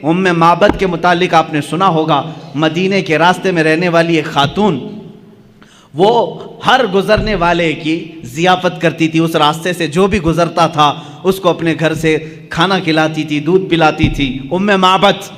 ام معبد کے متعلق آپ نے سنا ہوگا، مدینے کے راستے میں رہنے والی ایک خاتون، وہ ہر گزرنے والے کی ضیافت کرتی تھی، اس راستے سے جو بھی گزرتا تھا اس کو اپنے گھر سے کھانا کھلاتی تھی، دودھ پلاتی تھی۔ ام معبد،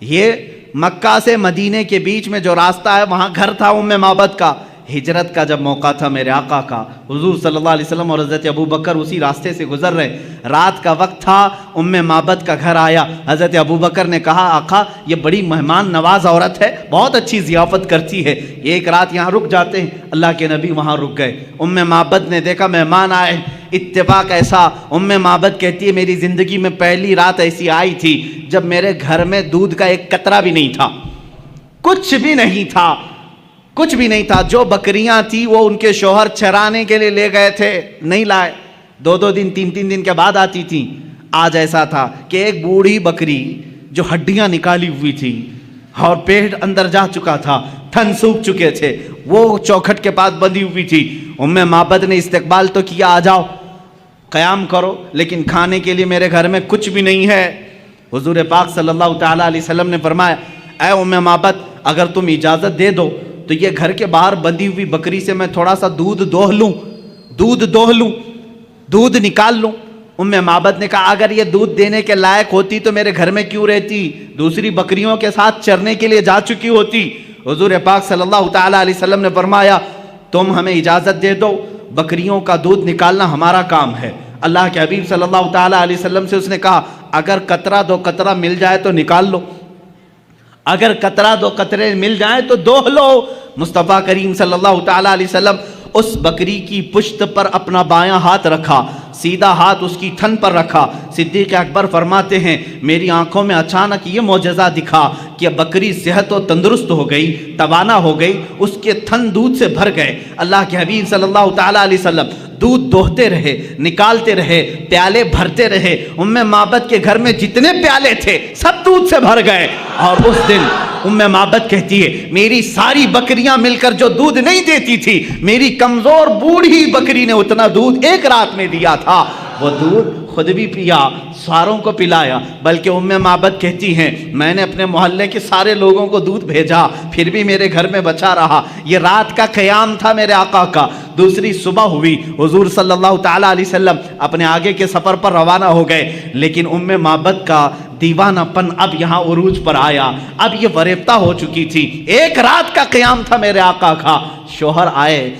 یہ مکہ سے مدینے کے بیچ میں جو راستہ ہے وہاں گھر تھا ام معبد کا۔ ہجرت کا جب موقع تھا میرے آقا کا، حضور صلی اللہ علیہ وسلم اور حضرت ابوبکر اسی راستے سے گزر رہے، رات کا وقت تھا، ام معبد کا گھر آیا۔ حضرت ابوبکر نے کہا آقا یہ بڑی مہمان نواز عورت ہے، بہت اچھی ضیافت کرتی ہے، ایک رات یہاں رک جاتے ہیں۔ اللہ کے نبی وہاں رک گئے۔ ام معبد نے دیکھا مہمان آئے، اتفاق ایسا، ام معبد کہتی ہے میری زندگی میں پہلی رات ایسی آئی تھی جب میرے گھر میں دودھ کا ایک قطرہ بھی نہیں تھا، کچھ بھی نہیں تھا، کچھ بھی نہیں تھا۔ جو بکریاں تھی وہ ان کے شوہر چرانے کے لیے لے گئے تھے، نہیں لائے، 2 دن 3 دن کے بعد آتی تھی۔ آج ایسا تھا کہ ایک بوڑھی بکری جو ہڈیاں نکالی ہوئی تھی اور پیٹ اندر جا چکا تھا، تھن سوکھ چکے تھے، وہ چوکھٹ کے پاس بندھی ہوئی تھی۔ ام معبد نے استقبال تو کیا، آ جاؤ قیام کرو، لیکن کھانے کے لیے میرے گھر میں کچھ بھی نہیں ہے۔ حضور پاک صلی اللہ تعالیٰ علیہ وسلم نے فرمایا اے ام معبد اگر تم اجازت دے دو تو یہ گھر کے باہر بندھی ہوئی بکری سے میں تھوڑا سا دودھ دوہ لوں، دودھ نکال لوں۔ ام معبد نے کہا اگر یہ دودھ دینے کے لائق ہوتی تو میرے گھر میں کیوں رہتی، دوسری بکریوں کے ساتھ چرنے کے لیے جا چکی ہوتی۔ حضور پاک صلی اللہ تعالیٰ علیہ وسلم نے فرمایا تم ہمیں اجازت دے دو، بکریوں کا دودھ نکالنا ہمارا کام ہے۔ اللہ کے حبیب صلی اللہ تعالیٰ علیہ وسلم سے اس نے کہا اگر قطرہ 2 قطرہ مل جائے تو نکال لو، اگر قطرہ 2 قطرے مل جائیں تو دوہ لو۔ مصطفیٰ کریم صلی اللہ تعالیٰ علیہ وسلم اس بکری کی پشت پر اپنا بایاں ہاتھ رکھا، سیدھا ہاتھ اس کی تھن پر رکھا۔ صدیق اکبر فرماتے ہیں میری آنکھوں میں اچانک یہ معجزہ دکھا کہ بکری صحت و تندرست ہو گئی، توانا ہو گئی، اس کے تھن دودھ سے بھر گئے۔ اللہ کے حبیب صلی اللہ تعالیٰ علیہ وسلم دودھ دوہتے رہے، نکالتے رہے، پیالے بھرتے رہے۔ ام معبد کے گھر میں جتنے پیالے تھے سب دودھ سے بھر گئے۔ اور اس دن ام معبد کہتی ہے میری ساری بکریاں مل کر جو دودھ نہیں دیتی تھی، میری کمزور بوڑھی بکری نے اتنا دودھ ایک رات میں دیا تھا۔ وہ دودھ خود بھی پیا، ساروں کو پلایا، بلکہ ام معبد کہتی ہیں میں نے اپنے محلے کے سارے لوگوں کو دودھ بھیجا، پھر بھی میرے گھر میں بچا رہا۔ یہ رات کا قیام تھا میرے آقا کا۔ دوسری صبح ہوئی، حضور صلی اللہ تعالیٰ علیہ وسلم اپنے آگے کے سفر پر روانہ ہو گئے، لیکن ام معبد کا دیوانہ پن اب یہاں عروج پر آیا، اب یہ فریفتہ ہو چکی تھی۔ ایک رات کا قیام تھا میرے آقا کا۔ شوہر آئے،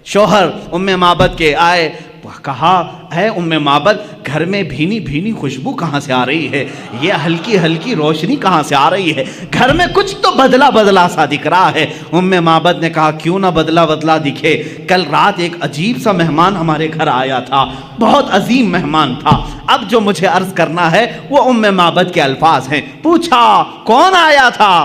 شوہر ام معبد کے آئے، کہا اے ام معبد گھر میں بھینی بھینی خوشبو کہاں سے آ رہی ہے، یہ ہلکی ہلکی روشنی کہاں سے آ رہی ہے، گھر میں کچھ تو بدلا بدلا سا دکھ رہا ہے۔ ام معبد نے کہا کیوں نہ بدلا بدلا دکھے، کل رات ایک عجیب سا مہمان ہمارے گھر آیا تھا، بہت عظیم مہمان تھا۔ اب جو مجھے عرض کرنا ہے وہ ام معبد کے الفاظ ہیں۔ پوچھا کون آیا تھا؟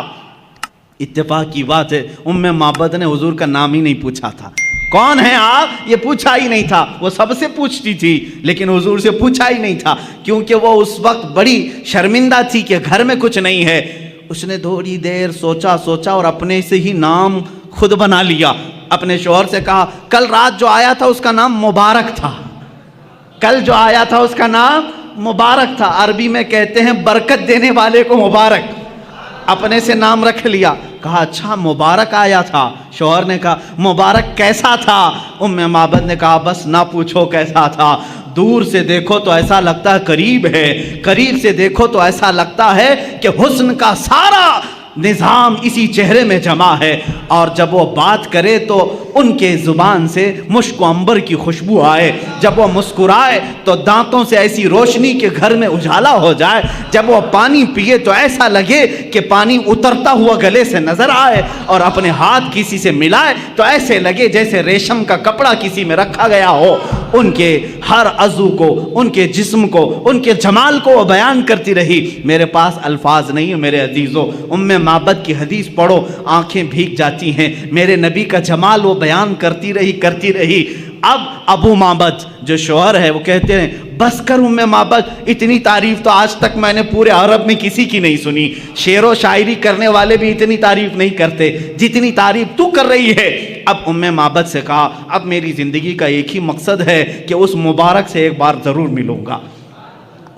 اتفاق کی بات ہے ام معبد نے حضور کا نام ہی نہیں پوچھا تھا، کون ہیں آپ یہ پوچھا ہی نہیں تھا۔ وہ سب سے پوچھتی تھی لیکن حضور سے پوچھا ہی نہیں تھا، کیونکہ وہ اس وقت بڑی شرمندہ تھی کہ گھر میں کچھ نہیں ہے۔ اس نے تھوڑی دیر سوچا اور اپنے سے ہی نام خود بنا لیا۔ اپنے شوہر سے کہا کل رات جو آیا تھا اس کا نام مبارک تھا، کل جو آیا تھا اس کا نام مبارک تھا۔ عربی میں کہتے ہیں برکت دینے والے کو مبارک، اپنے سے نام رکھ لیا۔ کہا اچھا مبارک آیا تھا؟ شوہر نے کہا مبارک کیسا تھا؟ ام معبد نے کہا بس نہ پوچھو کیسا تھا، دور سے دیکھو تو ایسا لگتا ہے قریب ہے، قریب سے دیکھو تو ایسا لگتا ہے کہ حسن کا سارا نظام اسی چہرے میں جمع ہے، اور جب وہ بات کرے تو ان کے زبان سے مشک و عنبر کی خوشبو آئے، جب وہ مسکرائے تو دانتوں سے ایسی روشنی کہ گھر میں اجالا ہو جائے، جب وہ پانی پیے تو ایسا لگے کہ پانی اترتا ہوا گلے سے نظر آئے، اور اپنے ہاتھ کسی سے ملائے تو ایسے لگے جیسے ریشم کا کپڑا کسی میں رکھا گیا ہو۔ ان کے ہر عضو کو، ان کے جسم کو، ان کے جمال کو وہ بیان کرتی رہی۔ میرے پاس الفاظ نہیں ہے میرے عزیزو، ام معبد کی حدیث پڑھو آنکھیں بھیگ جاتی ہیں۔ میرے نبی کا جمال وہ بیان کرتی رہی۔ اب ابو معبد جو شوہر ہے وہ کہتے ہیں بس کر ام معبد، اتنی تعریف تو آج تک میں نے پورے عرب میں کسی کی نہیں سنی، شعر و شاعری کرنے والے بھی اتنی تعریف نہیں کرتے جتنی تعریف تو کر رہی ہے۔ اب ام معبد سے کہا اب میری زندگی کا ایک ہی مقصد ہے کہ اس مبارک سے ایک بار ضرور ملوں گا۔